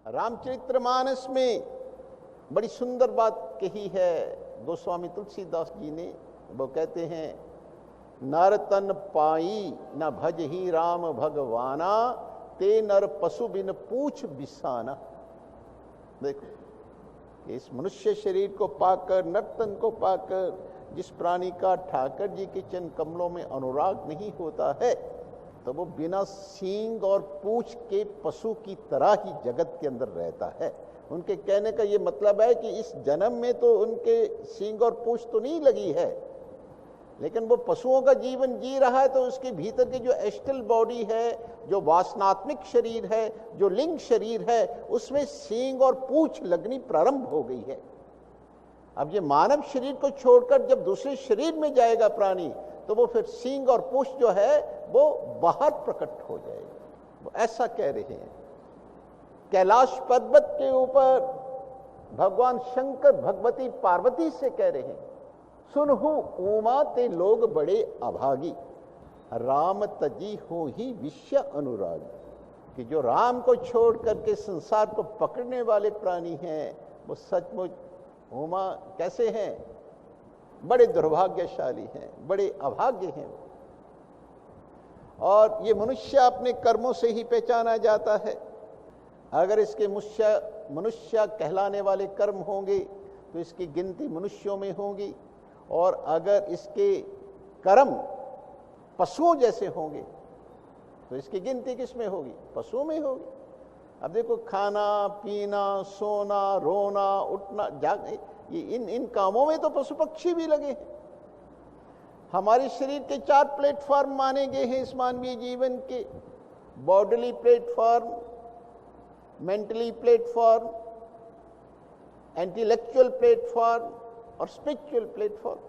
रामचरितमानस में बड़ी सुंदर बात कही है गोस्वामी तुलसीदास जी ने। वो कहते हैं, नर तन पाई न भज ही राम भगवाना, ते नर पशु बिन पूछ बिसाना। देखो, इस मनुष्य शरीर को पाकर, नर्तन को पाकर जिस प्राणी का ठाकर जी के चरण कमलों में अनुराग नहीं होता है, तो वो बिना सींग और पूछ के पशु की तरह ही जगत के अंदर रहता है। उनके कहने का ये मतलब है कि इस जन्म में तो उनके सींग और पूछ तो नहीं लगी है, लेकिन वो पशुओं का जीवन जी रहा है, तो उसके भीतर की जो एस्ट्रल बॉडी है, जो वासनात्मिक शरीर है, जो लिंग शरीर है, उसमें सींग और पूछ लगनी प्रारंभ हो गई है। अब ये मानव शरीर को छोड़कर जब दूसरे शरीर में जाएगा प्राणी, तो वो फिर सींग और पूछ जो है वो बाहर प्रकट हो जाएगी। वो ऐसा कह रहे हैं। कैलाश पर्वत के ऊपर भगवान शंकर भगवती पार्वती से कह रहे हैं, सुनहु उमा ते लोग बड़े अभागी, राम तजी हो ही विश्व अनुरागी। कि जो राम को छोड़ करके संसार को पकड़ने वाले प्राणी हैं, वो सचमुच उमा कैसे हैं? बड़े दुर्भाग्यशाली हैं, बड़े अभाग्य हैं। और ये मनुष्य अपने कर्मों से ही पहचाना जाता है। अगर इसके मनुष्य कहलाने वाले कर्म होंगे तो इसकी गिनती मनुष्यों में होगी, और अगर इसके कर्म पशुओं जैसे होंगे तो इसकी गिनती किस में होगी? पशुओं में होगी। अब देखो, खाना पीना, सोना, रोना, उठना, जागना, ये इन कामों में तो पशु पक्षी भी लगे हैं। हमारे शरीर के 4 प्लेटफॉर्म माने गए हैं इस मानवीय जीवन के: bodily platform, mentally platform, intellectual platform और स्पिरिचुअल प्लेटफॉर्म।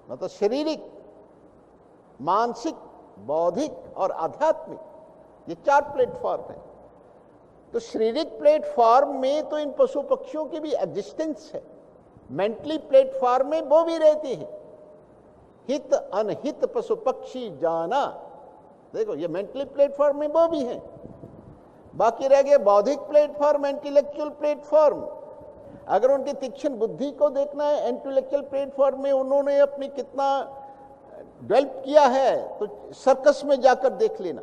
मतलब शारीरिक, मानसिक, बौद्धिक और आध्यात्मिक, ये 4 प्लेटफॉर्म हैं। तो शारीरिक प्लेटफॉर्म में तो इन पशु पक्षियों की भी एग्जिस्टेंस है। मेंटली प्लेटफॉर्म में वो भी रहते हैं। हित अनहित पशु पक्षी जाना, देखो ये मेंटली प्लेटफॉर्म में वो भी हैं। बाकी रह गए बौद्धिक प्लेटफॉर्म, इंटेलेक्चुअल प्लेटफॉर्म। अगर उनकी तीक्ष्ण बुद्धि को देखना है, इंटेलेक्चुअल प्लेटफॉर्म में उन्होंने अपनी कितना डेवलप किया है, तो सर्कस में जाकर देख लेना।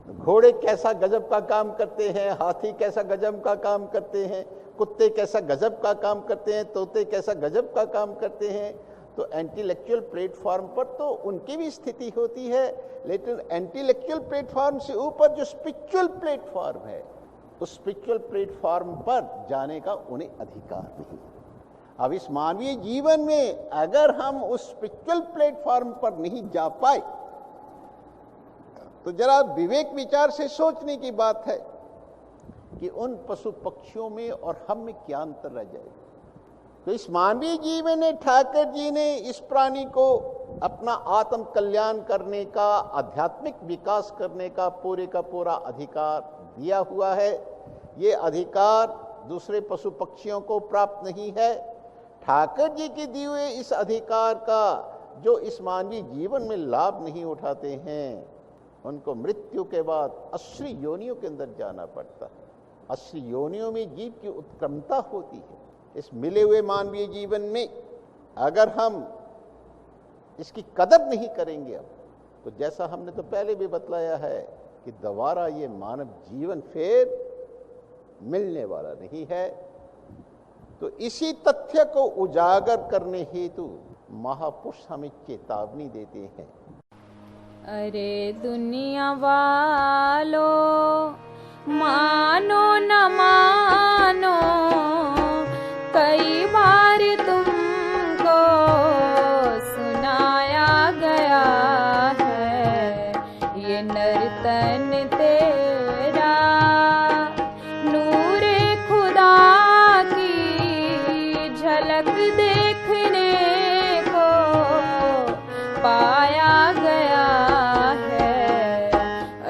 घोड़े कैसा गजब का काम करते हैं, हाथी कैसा गजब का काम करते हैं, कुत्ते कैसा गजब का काम करते हैं, तोते कैसा गजब का काम करते हैं। तो इंटेलेक्चुअल प्लेटफॉर्म पर तो उनकी भी स्थिति होती है, लेकिन इंटेलेक्चुअल प्लेटफॉर्म से ऊपर जो स्पिरिचुअल प्लेटफॉर्म है, उस स्पिरिचुअल प्लेटफॉर्म पर जाने का उन्हें अधिकार नहीं। अब इस मानवीय जीवन में अगर हम उस स्पिरिचुअल प्लेटफॉर्म पर नहीं जा पाए, तो जरा विवेक विचार से सोचने की बात है कि उन पशु पक्षियों में और हम में क्या अंतर रह जाएगा। तो इस मानवीय जीवन में ठाकर जी ने इस प्राणी को अपना आत्म कल्याण करने का, आध्यात्मिक विकास करने का पूरे का पूरा अधिकार दिया हुआ है। ये अधिकार दूसरे पशु पक्षियों को प्राप्त नहीं है। ठाकर जी के दिए हुए इस अधिकार का जो इस मानवीय जीवन में लाभ नहीं उठाते हैं, उनको मृत्यु के बाद असुरी योनियों के अंदर जाना पड़ता है। असुरी योनियों में जीव की उत्क्रमता होती है। इस मिले हुए मानवीय जीवन में अगर हम इसकी कदर नहीं करेंगे अब, तो जैसा हमने तो पहले भी बतलाया है कि दोबारा ये मानव जीवन फिर मिलने वाला नहीं है। तो इसी तथ्य को उजागर करने हेतु महापुरुष हमें चेतावनी देते हैं। अरे दुनिया वालों, मानो न मानो, कई बार तुमको सुनाया गया है ये नर्तन तेरा, नूरे खुदा की झलक देखने को पाया गया है।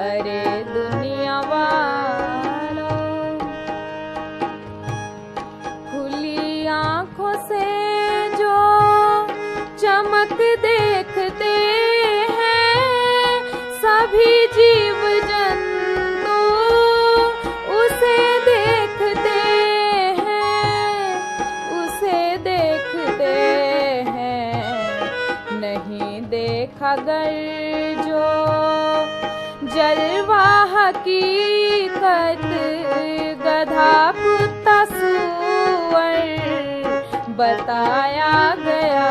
अरे दुनिया वालों, सागर जो जलवा हकीकत गधा कुत्ता सूअर बताया गया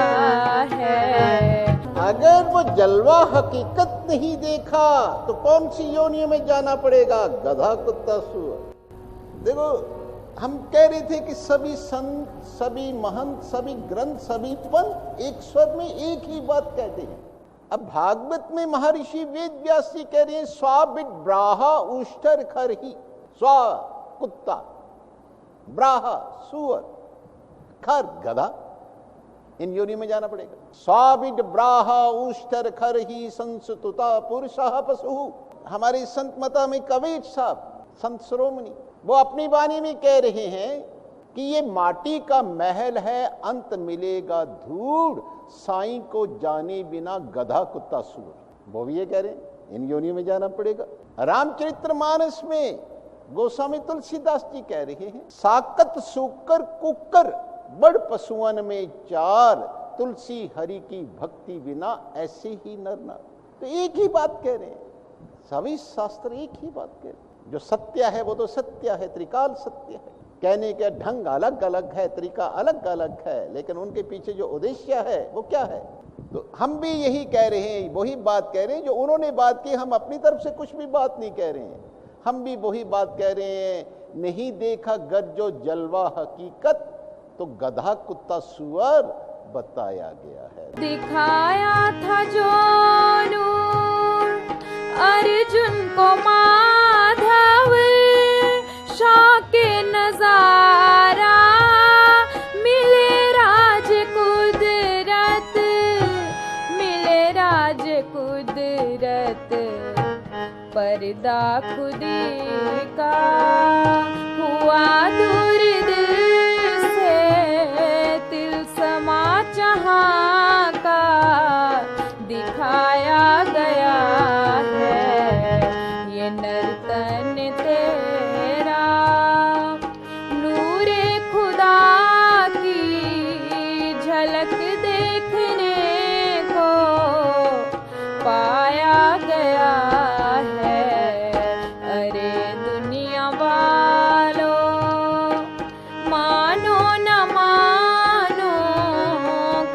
है। अगर वो जलवा हकीकत नहीं देखा तो कौन सी योनियों में जाना पड़ेगा? गधा कुत्ता सूअर। देखो, हम कह रहे थे कि सभी संत, सभी महंत, सभी ग्रंथ, सभी पंथ एक स्वर में एक ही बात कहते हैं। अब भागवत में महर्षि वेद व्यास जी कह रहे हैं स्वाबिट ब्राहा उष्टर खर ही। स्वा कुत्ता, ब्राहा सूअर, खर गधा, इन योनि में जाना पड़ेगा। स्वाबिट ब्राहा उष्टर खर ही संसुतुता पुरुषः पशु। हमारे संत मता में कबीर साहब, संत शिरोमणि, वो अपनी वाणी में कह रहे हैं कि ये माटी का महल है, अंत मिलेगा धूड़, साईं को जाने बिना गधा कुत्ता सूअर। वो भी ये कह रहे हैं इन योनियों में जाना पड़ेगा। रामचरितमानस में गोस्वामी तुलसीदास जी कह रहे हैं साकत सूकर कुकर बड़ पशुअन में चार, तुलसी हरि की भक्ति बिना ऐसे ही नर नार। तो एक ही बात कह रहे हैं, सभी शास्त्र एक ही बात कह रहे हैं। जो सत्य है वो तो सत्य है, त्रिकाल सत्य है। कहने का ढंग अलग अलग है, तरीका अलग अलग है, लेकिन उनके पीछे जो उद्देश्य है वो क्या है? तो हम भी यही कह रहे हैं, वही बात कह रहे हैं जो उन्होंने बात की। हम अपनी तरफ से कुछ भी बात नहीं कह रहे हैं, हम भी वही बात कह रहे हैं। नहीं देखा गज्जो जलवा हकीकत तो गधा कुत्ता सूअर बताया गया है। दिखाया था जो नूर अर्जुन को माधव, शौके नजारा मिले राज कुदरत, मिले राज कुदरत। पर्दा खुदी का हुआ दूर दिल से, तिल समा जहां का दिखाया गया है। ये नर्तन तेरा नूरे खुदा की झलक देखने को पाया गया है। अरे दुनिया वालों, मानो न मानो,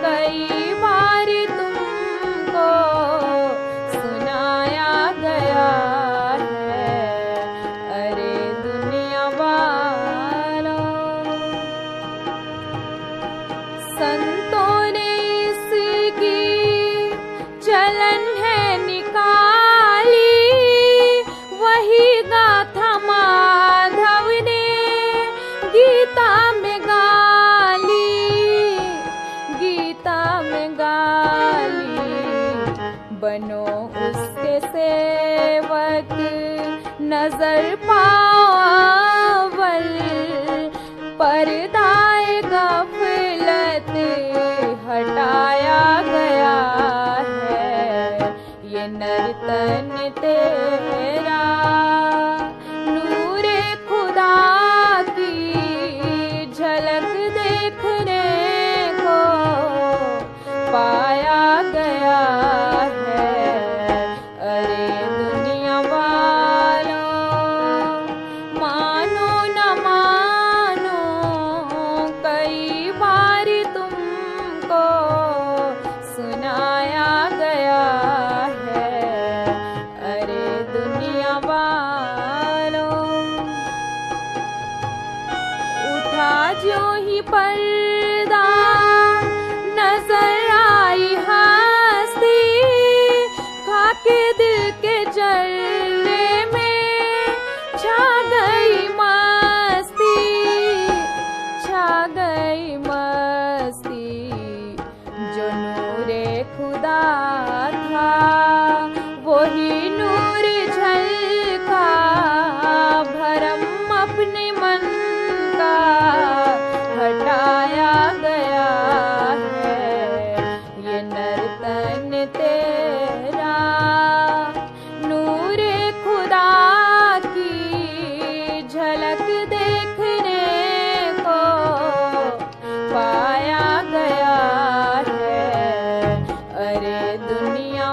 कई बार तुमको सुनाया गया है। अरे दुनिया वालों, संतों ने इसकी चलन है निकाली, वही गाथा माधव ने गीता में गाली, गीता में गाली। बनो उसके सेवक, नजर पाओ अव्वल, पर्दाए गफलत हटाया गया है। ये नर्तन तेरा नूरे खुदा की झलक देखने को पाया गया है। अरे दुनिया वालों, मानो न मानो, कई बार तुमको सुनाया गया है। अरे दुनिया वालों, उठा जो ही पर्दा, नजर आई हस्ती, खाके दिल के जलने में छा गई मस्ती, छा गई मस्ती। जो नूरे खुदा था वही नूर झलका, भरम अपने मन का हटाया गया है। ये नर्तन तेरा नूरे खुदा की झलक देखने को पाया गया है। अरे दुनिया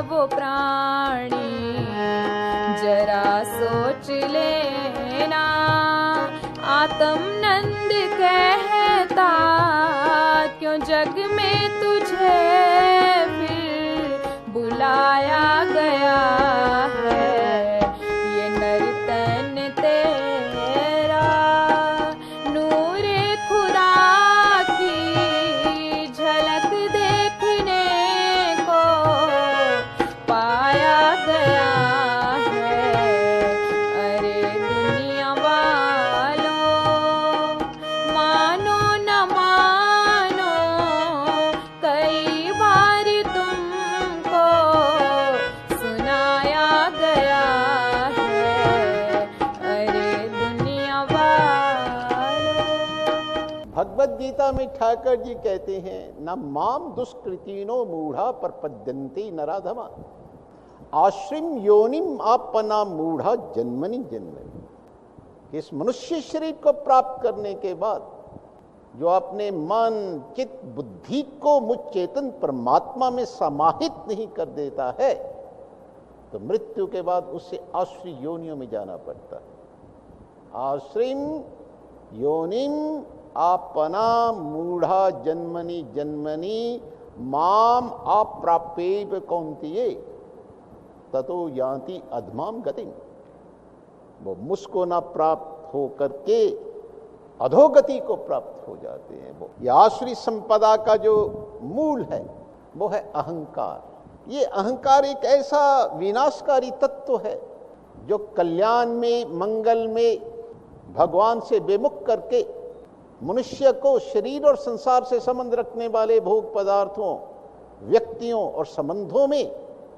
वो प्राणी, जरा सोच लेना। आत्मनंद कहता क्यों जग में तुझे फिर बुलाया गया है। ये नर्तन तेरा नूरे खुदा की झलक देखने को पाया गया है। अरे दुनिया वालों, मानो न मानो, कई बार तुमको सुनाया गया है। अरे दुनिया वालों। भगवद गीता में ठाकर जी कहते हैं, न माम दुष्कृतिनो मूढ़ा प्रपद्यन्ते नराधमा, आश्रिम योनिम आपना मूढ़ा जन्मनि जन्मनि। इस मनुष्य शरीर को प्राप्त करने के बाद जो अपने मन चित्त बुद्धि को मुझ चेतन परमात्मा में समाहित नहीं कर देता है, तो मृत्यु के बाद उससे आश्री योनियों में जाना पड़ता है। आश्रिम योनिम आपना मूढ़ा जन्मनि जन्मनि माम अप्राप्येव कौन्तेय ततो यान्ति अधमाम गतिम। वो मुझको ना प्राप्त हो करके अधोगति को प्राप्त हो जाते हैं। वो ये आश्री संपदा का जो मूल है वो है अहंकार। ये अहंकार एक ऐसा विनाशकारी तत्व है जो कल्याण में, मंगल में भगवान से विमुख करके मनुष्य को शरीर और संसार से संबंध रखने वाले भोग पदार्थों, व्यक्तियों और संबंधों में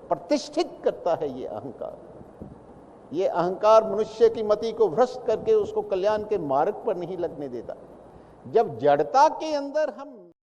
प्रतिष्ठित करता है। ये अहंकार मनुष्य की मति को भ्रष्ट करके उसको कल्याण के मार्ग पर नहीं लगने देता। जब जड़ता के अंदर हम